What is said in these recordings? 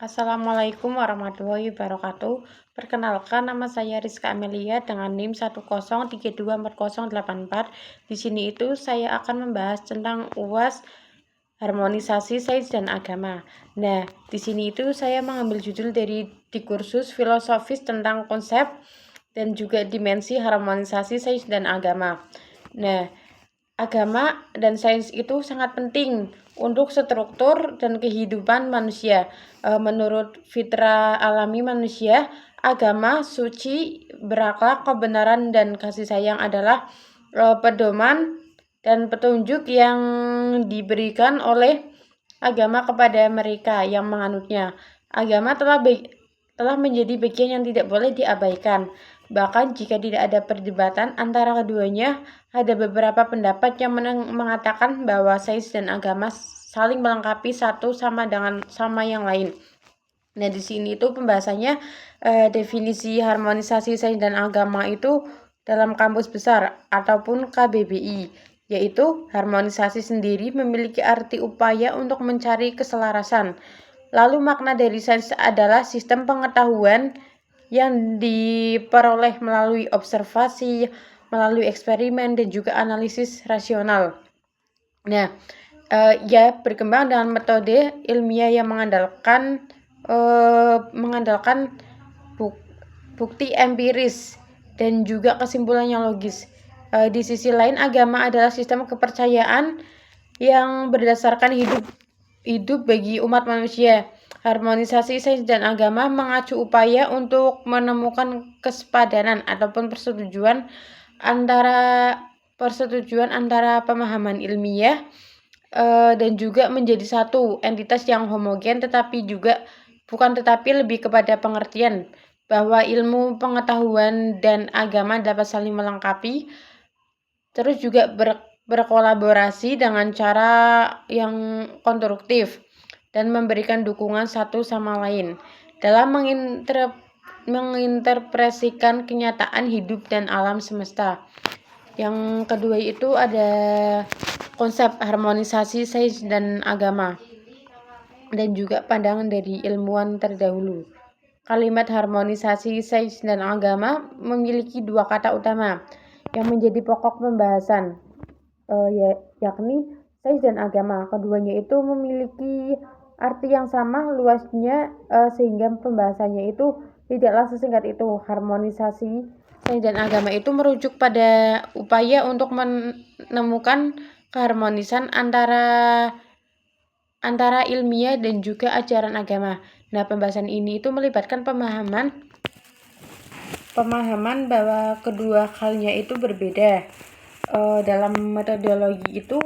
Assalamualaikum warahmatullahi wabarakatuh. Perkenalkan, nama saya Rizka Amelia dengan NIM 103240884. Di sini itu saya akan membahas tentang UAS harmonisasi sains dan agama. Nah, di sini itu saya mengambil judul dari kursus filosofis tentang konsep dan juga dimensi harmonisasi sains dan agama. Nah, agama dan sains itu sangat penting untuk struktur dan kehidupan manusia. Menurut fitrah alami manusia, agama suci, berakhlak, kebenaran, dan kasih sayang adalah pedoman dan petunjuk yang diberikan oleh agama kepada mereka yang menganutnya. Agama telah menjadi bagian yang tidak boleh diabaikan. Bahkan jika tidak ada perdebatan antara keduanya, ada beberapa pendapat yang mengatakan bahwa sains dan agama saling melengkapi satu sama yang lain. Nah, di sini itu pembahasannya definisi harmonisasi sains dan agama itu dalam kamus besar ataupun KBBI, yaitu harmonisasi sendiri memiliki arti upaya untuk mencari keselarasan. Lalu makna dari sains adalah sistem pengetahuan yang diperoleh melalui observasi, melalui eksperimen, dan juga analisis rasional. Nah, ia berkembang dengan metode ilmiah yang mengandalkan bukti empiris dan juga kesimpulan yang logis. Di sisi lain, agama adalah sistem kepercayaan yang berdasarkan hidup bagi umat manusia. Harmonisasi sains dan agama mengacu upaya untuk menemukan kesepadanan ataupun persetujuan antara pemahaman ilmiah dan juga menjadi satu entitas yang homogen tetapi lebih kepada pengertian bahwa ilmu, pengetahuan, dan agama dapat saling melengkapi, terus juga berkolaborasi dengan cara yang konstruktif dan memberikan dukungan satu sama lain dalam menginterpretasikan kenyataan hidup dan alam semesta. Yang kedua itu ada konsep harmonisasi sains dan agama dan juga pandangan dari ilmuwan terdahulu. Kalimat harmonisasi sains dan agama memiliki dua kata utama yang menjadi pokok pembahasan, yakni sains dan agama. Keduanya itu memiliki arti yang sama luasnya, sehingga pembahasannya itu tidaklah sesingkat itu. Harmonisasi sains dan agama itu merujuk pada upaya untuk menemukan keharmonisan antara ilmiah dan juga ajaran agama. Nah, pembahasan ini itu melibatkan pemahaman bahwa kedua halnya itu berbeda dalam metodologi itu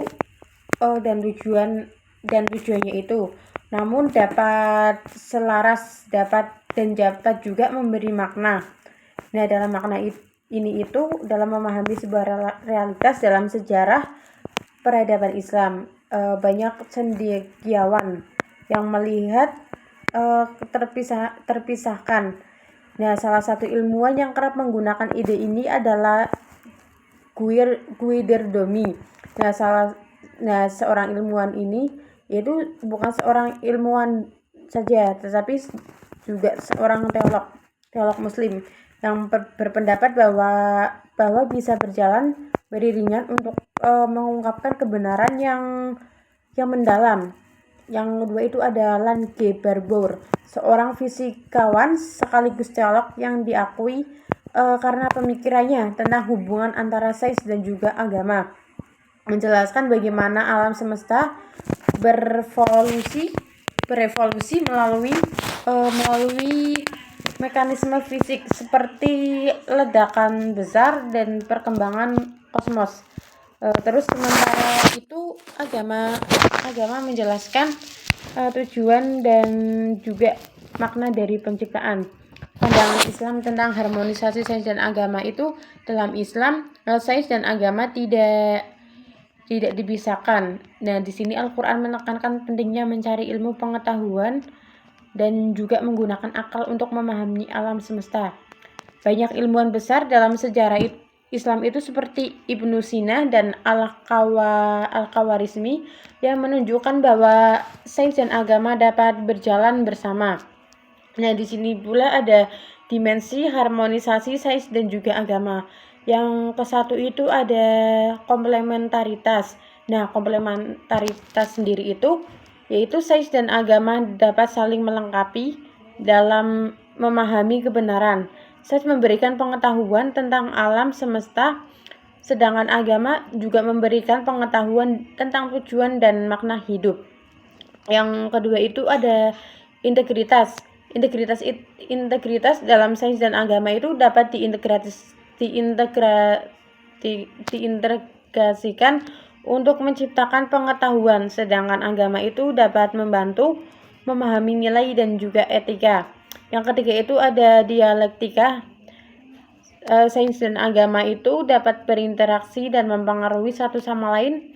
dan tujuannya itu, namun dapat selaras, dapat juga memberi makna. Nah, dalam makna ini itu dalam memahami sebuah realitas dalam sejarah peradaban Islam, banyak cendekiawan yang melihat terpisahkan. Nah, salah satu ilmuwan yang kerap menggunakan ide ini adalah Guiderdomi. Nah, seorang ilmuwan ini yaitu bukan seorang ilmuwan saja, tetapi juga seorang teolog Muslim yang berpendapat bahwa bisa berjalan beriringan untuk mengungkapkan kebenaran yang mendalam. Yang kedua itu ada Alan G. Barbour, seorang fisikawan sekaligus teolog yang diakui karena pemikirannya tentang hubungan antara sains dan juga agama, menjelaskan bagaimana alam semesta berevolusi melalui mekanisme fisik seperti ledakan besar dan perkembangan kosmos. Terus sementara itu agama menjelaskan tujuan dan juga makna dari penciptaan. Pandangan Islam tentang harmonisasi sains dan agama itu, dalam Islam sains dan agama tidak dipisahkan. Nah, di sini Al-Quran menekankan pentingnya mencari ilmu pengetahuan dan juga menggunakan akal untuk memahami alam semesta. Banyak ilmuwan besar dalam sejarah Islam itu seperti Ibnu Sina dan Al-Khawarizmi yang menunjukkan bahwa sains dan agama dapat berjalan bersama. Nah, di sini pula ada dimensi harmonisasi sains dan juga agama. Yang ke-1 itu ada komplementaritas. Nah, komplementaritas sendiri itu yaitu sains dan agama dapat saling melengkapi dalam memahami kebenaran. Sains memberikan pengetahuan tentang alam semesta, sedangkan agama juga memberikan pengetahuan tentang tujuan dan makna hidup. Yang kedua itu ada integritas. Integritas dalam sains dan agama itu dapat diintegrasikan untuk menciptakan pengetahuan, sedangkan agama itu dapat membantu memahami nilai dan juga etika. Yang ketiga itu ada dialektika. Sains dan agama itu dapat berinteraksi dan mempengaruhi satu sama lain,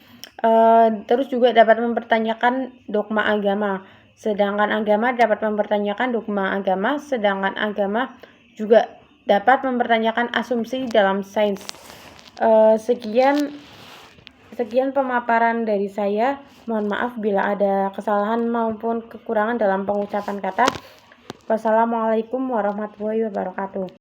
terus juga dapat mempertanyakan dogma agama, sedangkan agama dapat mempertanyakan dogma agama, sedangkan agama juga dapat mempertanyakan asumsi dalam sains. Sekian pemaparan dari saya. Mohon maaf bila ada kesalahan maupun kekurangan dalam pengucapan kata. Wassalamualaikum warahmatullahi wabarakatuh.